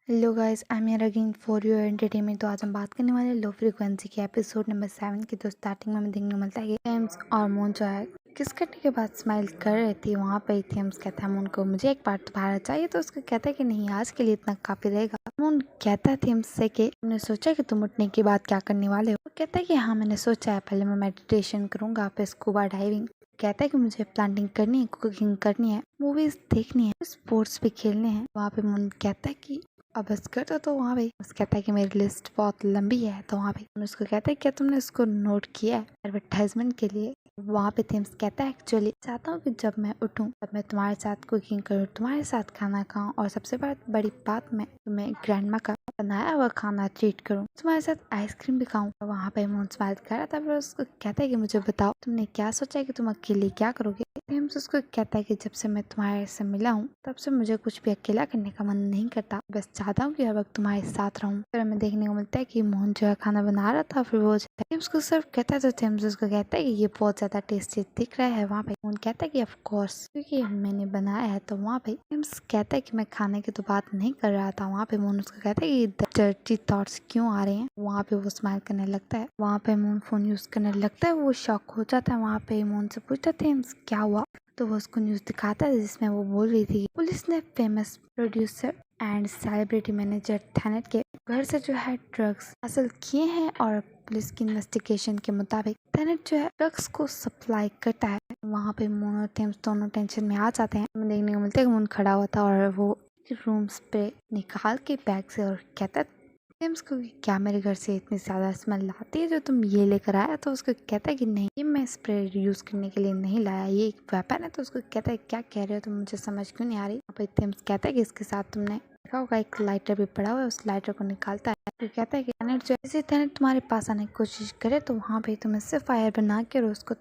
Hello guys, I am here again for your entertainment. तो आज हम बात करने वाले हैं लो फ्रीक्वेंसी के एपिसोड नंबर 7 की। तो स्टार्टिंग में हमें देखने को मिलता है कि थेम्स और मून जो है किस करने के बाद स्माइल कर रही थी। वहाँ पे थेम्स कहता है मून को, मुझे एक पार्ट तुम्हारा चाहिए। तो उसको कहता है कि नहीं, आज के लिए इतना काफी रहेगा। मून कहता है थेम्स से कि तुमने सोचा कि तुम उठने के बाद क्या करने वाले हो। वो कहता है कि हाँ, मैंने सोचा है, पहले मैं मेडिटेशन करूंगा, फिर स्कूबा डाइविंग। कहता है कि मुझे प्लांटिंग करनी है, कुकिंग करनी है, मूवीज देखनी है, स्पोर्ट्स भी खेलने हैं। वहाँ पे मून कहता है कि अब बस कर दो। तो वहाँ पे उसको कहता है कि मेरी लिस्ट बहुत लंबी है। तो वहाँ पे उसको कहता है क्या तुमने उसको नोट किया है एडवर्टाइजमेंट के लिए। वहाँ पे थेम्स कहता है एक्चुअली चाहता हूँ कि जब मैं उठूँ तब मैं तुम्हारे साथ कुकिंग करूँ, तुम्हारे साथ खाना खाऊं, और सबसे बड़ी बात, मैं तुम्हें ग्रैंडमा का बनाया हुआ खाना ट्रीट करूँ, तुम्हारे साथ आइसक्रीम भी खाऊं। तो वहाँ पे मून स्माइल कर रहा था। फिर उसको कहता है कि मुझे बताओ तुमने क्या सोचा है कि तुम अकेले क्या करोगे। थेम्स उसको कहता है कि जब से मैं तुम्हारे से मिला हूँ तब से मुझे कुछ भी अकेला करने का मन नहीं करता, बस चाहता हूँ कि हर वक्त तुम्हारे साथ रहूँ। फिर हमें देखने को मिलता है कि मोहन जो है खाना बना रहा था। फिर वो थेम्स को सर्व कहता है। तो थेम्स उसको कहता है कि ये बहुत ज्यादा टेस्टी दिख रहा है। वहाँ पे मोहन कहता है कि ऑफ कोर्स, क्योंकि मैंने बनाया है। तो वहाँ पे थेम्स कहता है कि मैं खाने की तो बात नहीं कर रहा था। वहाँ पे मोहन उसको कहता है कि डर्टी थॉट्स क्यों आ रहे हैं। वहाँ पे वो स्माइल करने लगता है। वहाँ पे मोहन फोन यूज करने लगता है। वो शॉक हो जाता है। वहाँ पे मोहन से पूछता है थेम्स क्या हुआ। तो वो उसको न्यूज दिखाता है जिसमें वो बोल रही थी पुलिस ने famous producer and celebrity manager थेनेट के घर से जो है ड्रग्स हासिल किए हैं, और पुलिस की इन्वेस्टिगेशन के मुताबिक थेनेट जो है ड्रग्स को सप्लाई करता है। वहाँ पे मून और थेम्स दोनों टेंशन में आ जाते हैं। हमें देखने को मिलता है कि मून खड़ा हुआ था और वो रूम स्प्रे निकाल के बैग से और कहता है थेम्स को कि क्या मेरे घर से इतनी ज्यादा स्मेल आती है जो तुम ये लेकर आया। तो उसको कहता है कि नहीं, ये मैं स्प्रे यूज करने के लिए नहीं लाया, ये एक वेपन है। तो उसको कहता है क्या कह रहे हो तुम, मुझे समझ क्यों नहीं आ रही। यहाँ पे थेम्स कहता है कि इसके साथ तुमने देखा होगा एक लाइटर भी पड़ा हुआ है। उस लाइटर को निकालता है। तो कहता है कि थेनेट जो जैसे थेनेट तुम्हारे पास आने की कोशिश करे तो वहाँ पे तुम इससे फायर बना के और उसको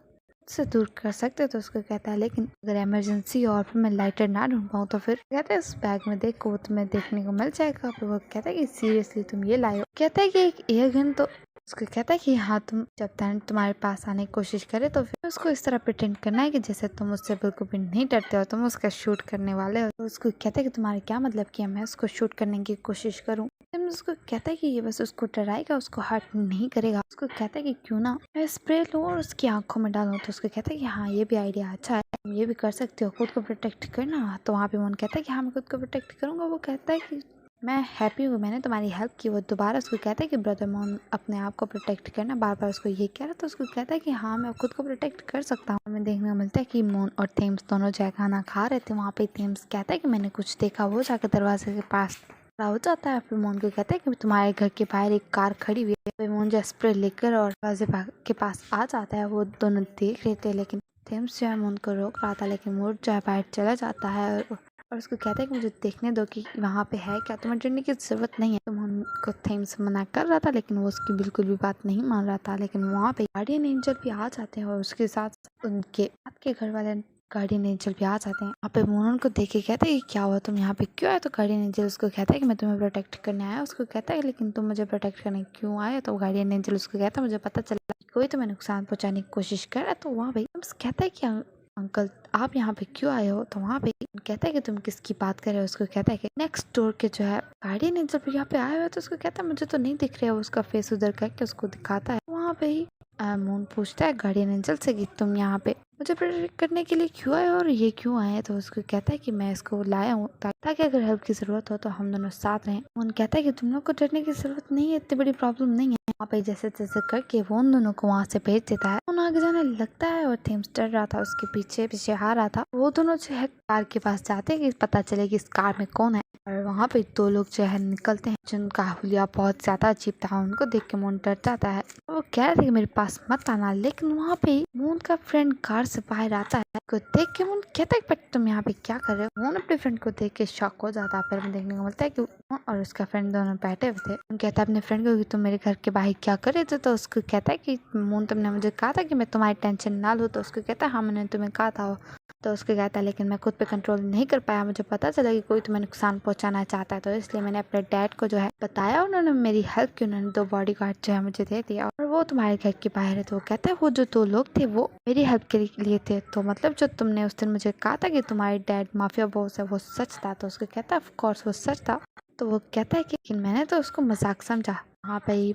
से दूर कर सकते हो। तो उसको कहता है लेकिन अगर इमरजेंसी और फिर मैं लाइटर ना ढूंढ पाऊँ तो फिर कहता है उस बैग में देखो, वो तुम्हें देखने को मिल जाएगा। फिर वो कहता है कि सीरियसली तुम ये लाए हो। कहता है कि एक एयर गन। तो उसको कहता है कि हाँ, तुम जब थैनेट तुम्हारे पास आने की कोशिश करे तो फिर उसको इस तरह प्रिटेंड करना है कि जैसे तुम उससे बिल्कुल भी नहीं डरते हो, तुम उसका शूट करने वाले हो। तो उसको कहता है कि तुम्हारे क्या मतलब कि मैं उसको शूट करने की कोशिश करूँ। उसको कहता है कि ये बस उसको डराएगा, उसको हर्ट नहीं करेगा। उसको कहता है कि क्यों ना मैं स्प्रे लूं और उसकी आंखों में डालूं। तो उसको कहता है कि हाँ, ये भी आइडिया अच्छा है, तुम ये भी कर सकते हो, खुद को प्रोटेक्ट करना। तो वहाँ पे मन कहता है कि हाँ, मैं खुद को प्रोटेक्ट करूंगा। वो कहता है कि मैं हैप्पी हूँ, मैंने तुम्हारी हेल्प की। वो दोबारा उसको कहता है कि ब्रदर मोहन अपने आप को प्रोटेक्ट करना, बार बार उसको ये कह रहा। तो उसको कहता है कि हाँ, मैं खुद को प्रोटेक्ट कर सकता हूँ। हमें देखने को मिलता है कि मोहन और थेम्स दोनों जो है खाना खा रहे थे। वहाँ पे थेम्स कहता है कि मैंने कुछ देखा। वो जाकर दरवाजे के पास खड़ा हो जाता है। फिर मोहन को कहता है कि तुम्हारे घर के बाहर एक कार खड़ी हुई है। फिर मोहन जो स्प्रे लेकर और दरवाजे के पास आ जाता है। वो दोनों देख रहे थे लेकिन थेम्स जो है मोहन को रोक रहा था, लेकिन मोहन जो है बाहर चला जाता है और उसको कहता है कि मुझे देखने दो कि वहाँ पे है क्या, तुम्हें डरने की जरूरत नहीं है। तो मोहन को थेम्स मना कर रहा था लेकिन वो उसकी बिल्कुल भी बात नहीं मान रहा था। लेकिन वहाँ पे गार्डियन एंजल भी आ जाते हैं और उसके साथ उनके आपके घर वाले गार्डियन एंजल भी आ जाते हैं। वहाँ पे मोहन को देख के कहते हैं कि क्या हुआ, तुम यहाँ पे क्यों आए। तो गार्डियन एंजल उसको कहता है कि मैं तुम्हें प्रोटेक्ट करने आया। उसको कहता है लेकिन तुम मुझे प्रोटेक्ट करने क्यों आए। तो गार्डियन एंजल उसको कहता है मुझे पता चला कोई तुम्हें नुकसान पहुंचाने की कोशिश कर रहा है। तो वहाँ पे कहता है कि अंकल आप यहाँ पे क्यों आए हो। तो वहाँ पे कहता है कि तुम किसकी बात कर रहे हो। उसको कहता है कि नेक्स्ट डोर के जो है गार्डियन एंजल भी यहाँ पे आए हुए हैं। तो उसको कहता है मुझे तो नहीं दिख रहा है। उसका फेस उधर करके उसको दिखाता है। वहाँ पे ही मून पूछता है गार्डियन एंजल से कि तुम यहाँ पे मुझे प्रोटेक्ट करने के लिए क्यों आए और ये क्यों आए। तो उसको कहता है कि मैं इसको लाया हूँ ताकि अगर हेल्प की जरूरत हो तो हम दोनों साथ रहें। मून कहता है कि तुम लोग को डरने की जरूरत नहीं है, इतनी बड़ी प्रॉब्लम नहीं है। वहाँ पे जैसे तैसे करके वो उन दोनों को वहाँ से भेज देता है। उन आगे जाने लगता है और थेम्स डर रहा था, उसके पीछे पीछे आ रहा था। वो दोनों जो है कार के पास जाते हैं कि पता चले कि इस कार में कौन है। और वहाँ पे दो लोग जो है निकलते हैं जिनका हुलिया बहुत ज्यादा अजीब था। उनको देख के मून डर जाता है। वो कह रहे थे कि मेरे पास मत आना, लेकिन वहाँ पे मून का फ्रेंड कार से बाहर आता है। को देख के मून कहता है बट तुम यहाँ पे क्या कर रहे हो। मून अपने फ्रेंड को देख के शॉक हो जाता है। फिर हमें देखने को मिलता है कि मून और उसका फ्रेंड दोनों बैठे हुए थे। मून कहता है अपने फ्रेंड को कि तुम मेरे घर के बाहर क्या कर रहे थे। तो उसको कहता है कि मून तुमने मुझे कहा था कि मैं तुम्हारी टेंशन ना लूँ। तो उसको कहता है हाँ, मैंने तुम्हें कहा था। तो उसको कहता है लेकिन मैं खुद पे कंट्रोल नहीं कर पाया, मुझे पता चला कि कोई तुम्हें नुकसान पहुंचाना चाहता है, तो इसलिए मैंने अपने डैड को जो है बताया। उन्होंने मेरी हेल्प की, उन्होंने 2 बॉडीगार्ड जो है मुझे दे दिया और वो तुम्हारे घर के बाहर है। तो वो कहता है वो जो 2 लोग थे वो मेरी हेल्प के लिए थे। तो मतलब जो तुमने उस दिन मुझे कहा था कि तुम्हारे डैड माफिया बॉस है वो सच था। तो उसको कहता है ऑफ कोर्स वो सच था। तो वो कहता है कि मैंने तो उसको मजाक समझा। वहाँ पे ही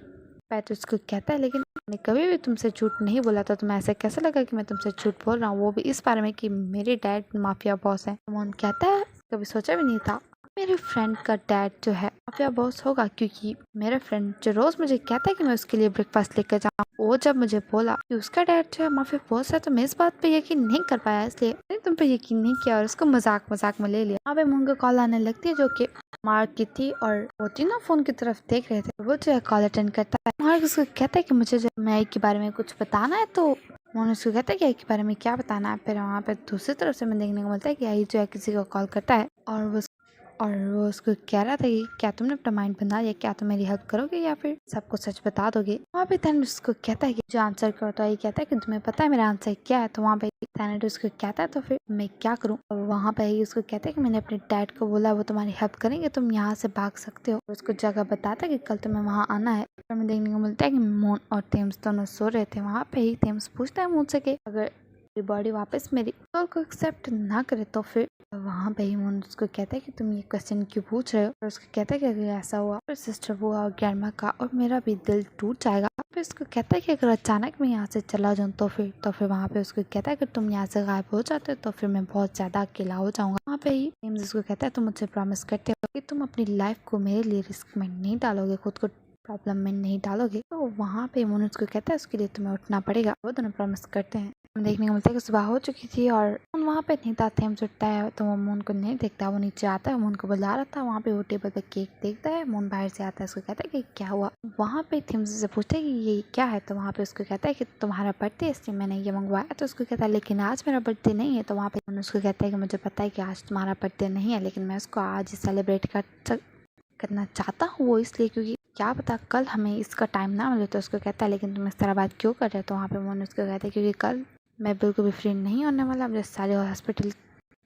पैट उसको कहता है लेकिन मैंने कभी भी तुमसे झूठ नहीं बोला था, तुम्हें ऐसा कैसे लगा कि मैं तुमसे झूठ बोल रहा हूँ, वो भी इस बारे में कि मेरे डैड माफिया बॉस है। मोहन कहता है कभी सोचा भी नहीं था मेरे फ्रेंड का डैड जो है माफिया बॉस होगा, क्योंकि मेरा फ्रेंड जो रोज मुझे कहता है कि मैं उसके लिए ब्रेकफास्ट लेकर जाऊँ, वो जब मुझे बोला कि उसका डैड जो है माफिया बॉस है तो मैं इस बात पे यकीन नहीं कर पाया, इसलिए मैंने तुम पे यकीन नहीं किया और उसको मजाक मजाक में ले लिया। वहाँ पे मोहन को कॉल आने लगती है जो कि मार्क की थी और वो तीनों फोन की तरफ देख रहे थे। वो जो है कॉल अटेंड करता है। मार्क उसको कहता है कि मुझे जो मैं के बारे में कुछ बताना है, तो मोहन उसको कहता है कि आई के बारे में क्या बताना है। फिर वहाँ पे दूसरी तरफ से मैं देखने को मिलता है कि आई जो है किसी को कॉल करता है और वो उसको कह रहा था कि क्या तुमने अपना माइंड बना लिया, क्या तुम मेरी हेल्प करोगे या फिर सबको सच बता दोगे। वहाँ पे थैनोस उसको कहता है कि जो आंसर करो, तो ये कहता है कि तुम्हें पता है मेरा आंसर क्या है। तो वहाँ पे थैनोस उसको कहता है तो फिर मैं क्या करूँ। वहाँ पे उसको कहता है कि मैंने अपने डैड को बोला वो तुम्हारी हेल्प करेंगे, तुम यहाँ से भाग सकते हो। उसको जगह बताता है कि कल तुम्हें वहाँ आना है। फिर हमें देखने को मिलता है कि मोन और थेम्स दोनों सो रहे थे। वहाँ पे ही थेम्स पूछता है मुझसे कि अगर मेरी बॉडी वापस मेरी सोल को एक्सेप्ट ना करे तो फिर वहाँ पे ही मोन उसको कहता है कि तुम ये क्वेश्चन क्यों पूछ रहे हो। और उसको कहता है कि अगर ऐसा हुआ फिर सिस्टर बुआ और ग्रैंडमा का और मेरा भी दिल टूट जाएगा। फिर उसको कहता है कि अगर अचानक मैं यहाँ से चला जाऊँ तो फिर वहाँ पे उसको कहता है कि तुम यहाँ से गायब हो जाते हो तो फिर मैं बहुत ज्यादा अकेला हो जाऊंगा। वहाँ पे ही जेम्स उसको कहता है तुम मुझसे प्रॉमिस करते हो कि तुम अपनी लाइफ को मेरे लिए रिस्क में नहीं डालोगे, खुद को प्रॉब्लम में नहीं डालोगे। तो वहाँ पे मोन उसको कहता है उसके लिए तुम्हें उठना पड़ेगा। वो दोनों प्रॉमिस करते हैं। देखने को मिलता है कि सुबह हो चुकी थी और वहाँ पे नहीं था। थेम्स उठता है तो वो मोन को नहीं देखता, वो नीचे आता है, मोन को बुला रहा था। वहाँ पे वो टेबल पे केक देखता है। मोन बाहर से आता है, उसको कहता है कि क्या हुआ। वहाँ पे थेम्स से पूछता है कि ये क्या है। तो वहाँ पे उसको कहता है कि तुम्हारा बर्थडे इसलिए मैंने ये मंगवाया। तो उसको कहता है लेकिन आज मेरा बर्थडे नहीं है। तो वहाँ पे मोन उसको कहता है कि मुझे पता है कि आज तुम्हारा बर्थडे नहीं है, लेकिन मैं उसको आज ही सेलिब्रेट करना चाहता हूँ। वो इसलिए क्योंकि क्या पता कल हमें इसका टाइम ना मिले। तो उसको कहता है लेकिन तुम इस तरह बात क्यों कर रहे हो। तो वहाँ पे मोन उसको कहता है क्योंकि कल मैं बिल्कुल भी फ्री नहीं होने वाला, मुझे सारे हॉस्पिटल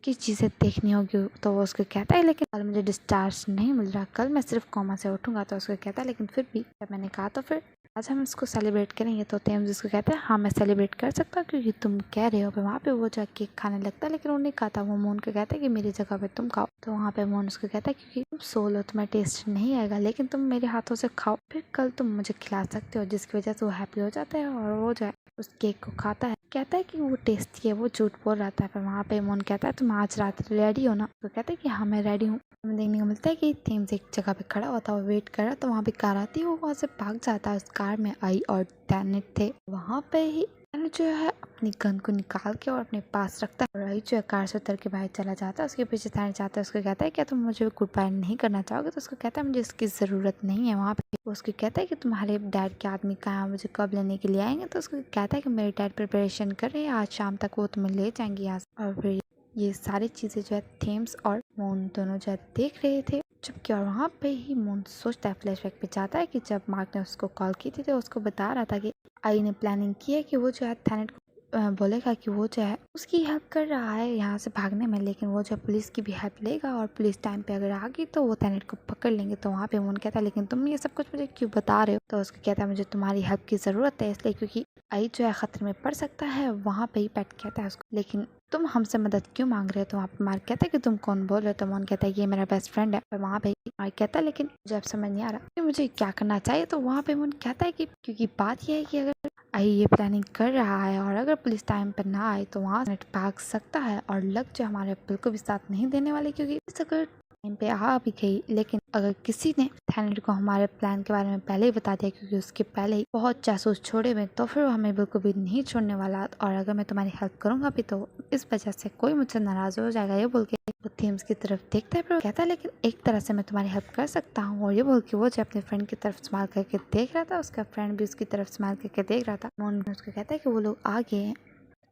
की चीज़ें देखनी होगी। तो वो उसको कहता है लेकिन कल मुझे डिस्चार्ज नहीं मिल रहा, कल मैं सिर्फ कोमा से उठूंगा। तो उसको कहता है लेकिन फिर भी जब मैंने कहा तो फिर आज हम इसको सेलिब्रेट करेंगे। तो थेम्स उसको कहता है हाँ मैं सेलिब्रेट कर सकता हूँ क्योंकि तुम कह रहे हो। फिर वहाँ पे वो जो केक खाने लगता है लेकिन वो नहीं खाता। वो मोन को कहता है कि मेरी जगह पे तुम खाओ। तो वहाँ पे मोन उसको कहता है क्योंकि तुम सोलो तुम्हें टेस्ट नहीं आएगा, लेकिन तुम मेरे हाथों से खाओ, फिर कल तुम मुझे खिला सकते हो। जिसकी वजह से वो हैप्पी हो जाता है और वो जो है उस केक को खाता है। कहता है कि वो टेस्टी है, वो झूठ बोल रहा था। फिर वहाँ पे मोन कहता है तुम आज रात रेडी हो ना। तो कहता है कि हाँ मैं रेडी हूँ। हमें देखने को मिलता है कि थेम्स एक जगह पे खड़ा हुआ था, वो वेट कर रहा। तो वहाँ पे कार आती है, वो वहाँ से भाग जाता है। उस कार में आई और टैनेट थे। वहाँ पे ही टैनेट जो है अपनी गन को निकाल के और अपने पास रखता है। और आई जो है कार से उतर के बाहर चला जाता है। उसके पीछे टैनेट जाता है, उसको कहता है क्या तुम मुझे गुड बाय नहीं करना चाहोगे। तो उसको कहता है मुझे इसकी ज़रूरत नहीं है। वहाँ पे उसको कहता है कि तुम्हारे डैड के आदमी कहाँ है, मुझे कब लेने के लिए आएंगे। तो उसको कहता है कि मेरे डैड प्रिपरेशन कर रहे हैं, आज शाम तक वो तुम्हें ले जाएंगे यहाँ से। और फिर ये सारी चीज़ें जो है थेम्स और मोन दोनों जो है देख रहे थे चुपके। और वहाँ पे ही मोन सोचता है, फ्लैशबैक पे जाता है कि जब मार्क ने उसको कॉल की थी तो उसको बता रहा था कि आई ने प्लानिंग की है कि वो जो है थैनेट को बोलेगा कि वो जो है उसकी हेल्प कर रहा है यहाँ से भागने में, लेकिन वो जो पुलिस की भी हेल्प लेगा और पुलिस टाइम पे अगर आ गई तो वो थैनेट को पकड़ लेंगे। तो वहाँ पे मोन कहता है लेकिन तुम ये सब कुछ मुझे क्यों बता रहे हो। तो उसको कहता है मुझे तुम्हारी हेल्प की ज़रूरत है, इसलिए क्योंकि आई जो है खतरे में पड़ सकता है। वहाँ पे ही पैट कहता है उसको लेकिन तुम हमसे मदद क्यों मांग रहे हो। तो वहाँ पे मार्क कहता है कि तुम कौन बोल रहे हो। तो मोन कहता है ये मेरा बेस्ट फ्रेंड है। पर वहाँ पे मार्क कहता है लेकिन मुझे अब समझ नहीं आ रहा कि मुझे क्या करना चाहिए। तो वहाँ पे मोन कहता है कि क्योंकि बात यह है कि अगर आई ये प्लानिंग कर रहा है और अगर पुलिस टाइम पर ना आए तो वहाँ से भाग सकता है और लक जो हमारे बिल्कुल भी साथ नहीं देने वाले, क्योंकि अगर टाइम पे आ भी गई लेकिन अगर किसी ने थैनेट को हमारे प्लान के बारे में पहले ही बता दिया क्योंकि उसके पहले ही बहुत जासूस छोड़े हुए, तो फिर वो हमें बिल्कुल भी नहीं छोड़ने वाला। और अगर मैं तुम्हारी हेल्प करूंगा भी तो इस वजह से कोई मुझसे नाराज हो जाएगा। ये बोल के वो थेम्स की तरफ देखता है पर कहता है लेकिन एक तरह से मैं तुम्हारी हेल्प कर सकता हूँ। और ये बोल के वो जो अपने फ्रेंड की तरफ स्माइल करके देख रहा था, उसका फ्रेंड भी उसकी तरफ स्माइल करके देख रहा था। मोन उसको कहता है कि वो लोग आ गए हैं।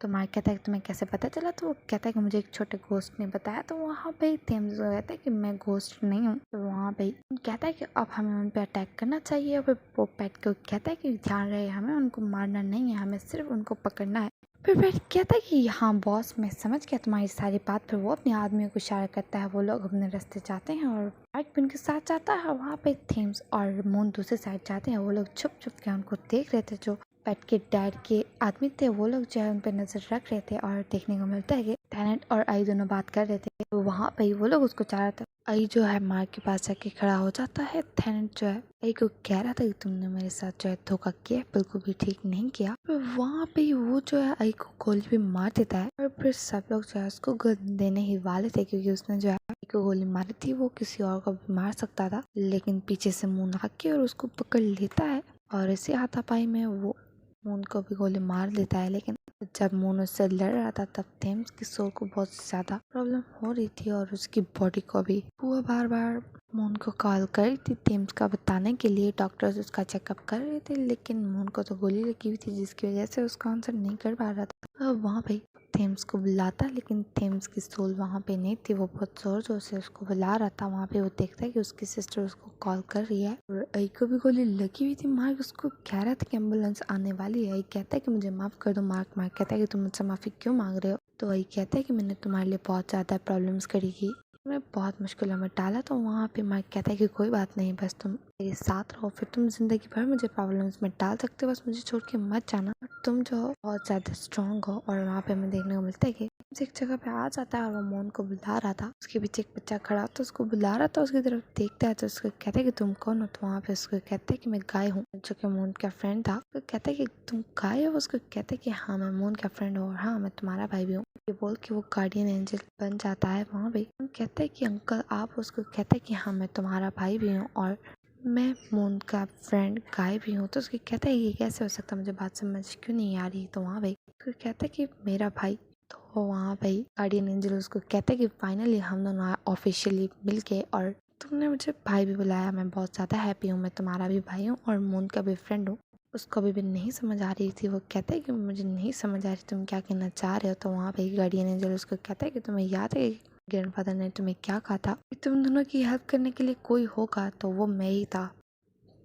तो मार्क कहता है कि तुम्हें कैसे पता चला। तो वो कहता है कि मुझे एक छोटे घोस्ट ने बताया। तो वहाँ पे थेम्स कहता है कि मैं घोस्ट नहीं हूँ। तो वहाँ पे कहता है कि अब हमें उन पे अटैक करना चाहिए। और फिर वो पैट को कहता है कि ध्यान रहे, हमें उनको मारना नहीं है, हमें सिर्फ उनको पकड़ना है। फिर पैट कहता है कि हाँ बॉस मैं समझ गया तुम्हारी सारी बात। फिर वो अपने आदमियों को इशारा करता है, वो लोग अपने रास्ते जाते हैं और मार्क भी उनके साथ जाता है। वहाँ पे थेम्स और मोन दूसरे साइड जाते हैं। वो लोग छुप छुप के उनको देख रहे थे जो पेट के डैड के आदमी थे वो लोग जो है उन पर नजर रख रहे थे और देखने को मिलता है कि थेनेट और आई दोनों बात कर रहे थे। तो वहाँ पे वो लोग उसको चाह रहा था। आई जो है मार्क के पास जाके खड़ा हो जाता है। थेनेट जो है आई को कह रहा था कि तुमने मेरे साथ जो है धोखा किया, बिल्कुल भी ठीक नहीं किया। फिर वहाँ पे वो जो है आई को गोली भी मार देता है और फिर सब लोग जो है उसको गन देने ही वाले थे क्योंकि उसने जो है आई को गोली मारी थी। वो किसी और को भी मार सकता था लेकिन पीछे से मून आके और उसको पकड़ लेता है और इसी हाथापाई में वो मून को भी गोली मार देता है। लेकिन जब मून उससे लड़ रहा था तब थेम्स की सोल को बहुत ज्यादा प्रॉब्लम हो रही थी और उसकी बॉडी को भी। वो बार बार मून को कॉल कर रही थी थेम्स का बताने के लिए। डॉक्टर्स उसका चेकअप कर रहे थे लेकिन मून को तो गोली लगी हुई थी जिसकी वजह से उसका आंसर नहीं कर पा रहा था। वहाँ पे थेम्स को बुलाता लेकिन थेम्स की सोल वहाँ पे नहीं थी। वो बहुत जोर जोर से उसको बुला रहा था। वहाँ पे वो देखता है कि उसकी सिस्टर उसको कॉल कर रही है और आई को भी गोली लगी हुई थी। मार्क उसको कह रहा था कि एम्बुलेंस आने वाली है। आई कहता है कि मुझे माफ कर दो। मार्क कहता है कि तुम मुझसे माफी क्यों मांग रहे हो। तो आई कहता है कि मैंने तुम्हारे लिए बहुत ज्यादा प्रॉब्लम्स करी की, मैं बहुत मुश्किलों में डाला। तो वहाँ पे मार्क कहता है कि कोई बात नहीं, बस तुम मेरे साथ रहो, फिर तुम जिंदगी भर मुझे प्रॉब्लम्स में डाल सकते हो, बस मुझे छोड़ के मत जाना। तुम जो बहुत ज्यादा स्ट्रांग हो। और वहाँ पे हमें देखने को मिलता है कि एक जगह पे आ जाता है और वो मोन को बुला रहा था। उसके पीछे एक बच्चा खड़ा तो उसको बुला रहा था। उसकी तरफ देखता है तो उसको कहता है कि तुम कौन हो। तो वहाँ पे उसको कहता है कि मैं गाय हूँ, जो कि मोन का फ्रेंड था। तो कहता है कि तुम गाय हो। उसको कहता है कि हाँ मैं मोन का फ्रेंड हूँ और हाँ मैं तुम्हारा भाई भी हूँ। ये बोल के वो गार्डियन एंजल बन जाता है। वहाँ पे कहता है कि अंकल आप। उसको कहता है कि हाँ मैं तुम्हारा भाई भी हूँ और मैं मून का फ्रेंड गाय भी हूँ। तो उसके कहता है ये कैसे हो सकता, मुझे बात समझ क्यों नहीं आ रही। तो वहाँ भाई कहता है कि मेरा भाई। तो वहाँ भाई गार्डियन एंजल उसको कहता है कि फाइनली हम दोनों ऑफिशियली मिल के और तुमने मुझे भाई भी बुलाया, मैं बहुत ज़्यादा हैप्पी हूँ। मैं तुम्हारा भी भाई हूँ और मून का भी फ्रेंड हूँ। उसको अभी भी नहीं समझ आ रही थी। वो कहता है कि मुझे नहीं समझ आ रही तुम क्या कहना चाह रहे हो। तो वहाँ पे गार्डियन एंजल उसको कहता है कि तुम्हें याद है ग्रैंडफादर ने तुम्हें क्या कहा था कि तुम दोनों की हेल्प करने के लिए कोई होगा तो वो मैं ही था।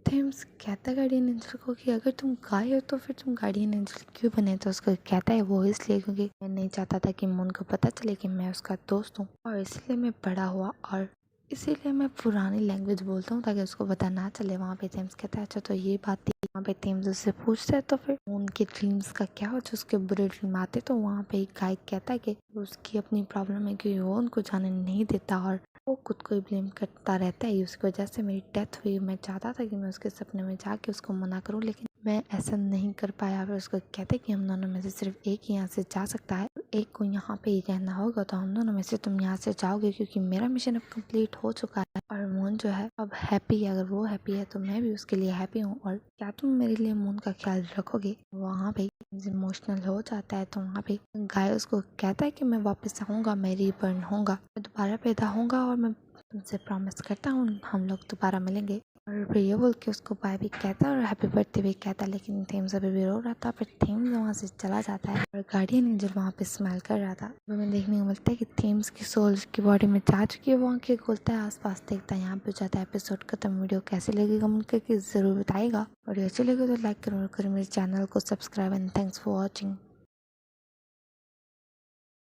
थेम्स कहता है गार्डियन एंजल को कि अगर तुम गाय हो तो फिर तुम गार्डियन एंजल क्यों बने। तो उसको कहता है वो इसलिए क्योंकि मैं नहीं चाहता था कि मून को पता चले कि मैं उसका दोस्त हूँ और इसलिए मैं बड़ा हुआ और इसीलिए मैं पुरानी लैंग्वेज बोलता हूँ ताकि उसको पता ना चले। वहाँ पे थेम्स कहता है अच्छा तो ये बात थी। वहाँ पे थेम्स उससे पूछता है तो फिर उनके ड्रीम्स का क्या हो जो उसके बुरे ड्रीम आते। तो वहाँ पे एक गाय कहता है कि उसकी अपनी प्रॉब्लम है कि वो उनको जाने नहीं देता और वो खुद को ही ब्लेम करता रहता है। उसकी वजह से मेरी डेथ हुई। मैं चाहता था कि मैं उसके सपने में जाके उसको मना करूं लेकिन मैं ऐसा नहीं कर पाया। फिर उसको कहते कि हम दोनों में से सिर्फ एक ही यहाँ से जा सकता है, एक को यहाँ पे ही रहना होगा। तो हम दोनों में से तुम यहाँ से जाओगे क्योंकि मेरा मिशन अब कंप्लीट हो चुका है और मून जो है अब हैप्पी है। अगर वो हैप्पी है तो मैं भी उसके लिए हैप्पी हूँ और क्या तुम मेरे लिए मून का ख्याल रखोगे। वहाँ पे इमोशनल हो जाता है। तो वहाँ पे गाय उसको कहता है कि मैं वापस आऊँगा, मैं रीबर्न होऊंगा, मैं दोबारा पैदा होऊंगा और मैं तुमसे प्रॉमिस करता हूँ हम लोग दोबारा मिलेंगे। और फिर ये बोल के उसको बाय भी कहता है और हैप्पी बर्थडे भी कहता है। लेकिन थेम्स अभी भी रो रहा था। फिर थेम्स वहाँ से चला जाता है और गार्डियन एंजल वहाँ पे स्माइल कर रहा था। हमें देखने को मिलता है कि थेम्स की सोल की बॉडी में जा चुकी है। वो आंखें खोलता है, आसपास देखता है, यहाँ पे जाता है। एपिसोड खत्म। वीडियो कैसे लगी कमेंट करके जरूर बताएगा और अच्छी लगे तो लाइक करो और करो मेरे चैनल को subscribe and thanks for watching.